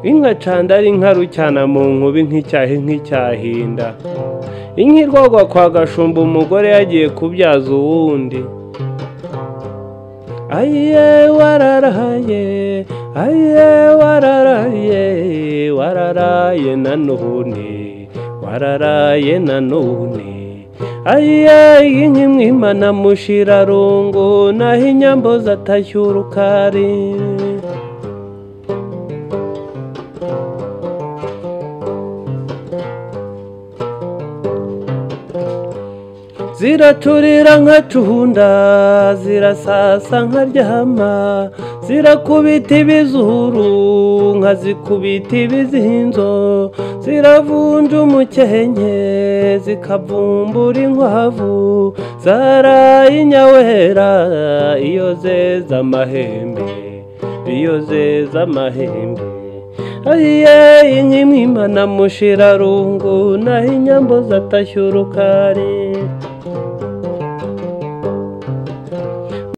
inka candari inka rucyana mu nkubi nk'icyahinda inka irwagwa kwa Gashumba umugore yagiye kubyaza uwundi ayiye wararaye ayiye wararaye nanone ayiye inka imwimana mushirarungu naho inyambo zatashye urukari ziraturira nkacunda zirasasa nkaryama zirakubita ibizuru nkazikubita ibizinzo ziravunja umukenke zikavumbura inkwavu zaraye inyawera iyo zeza amahembe ayiye inka imwimana mushirarungu naho inyambo zatashye urukari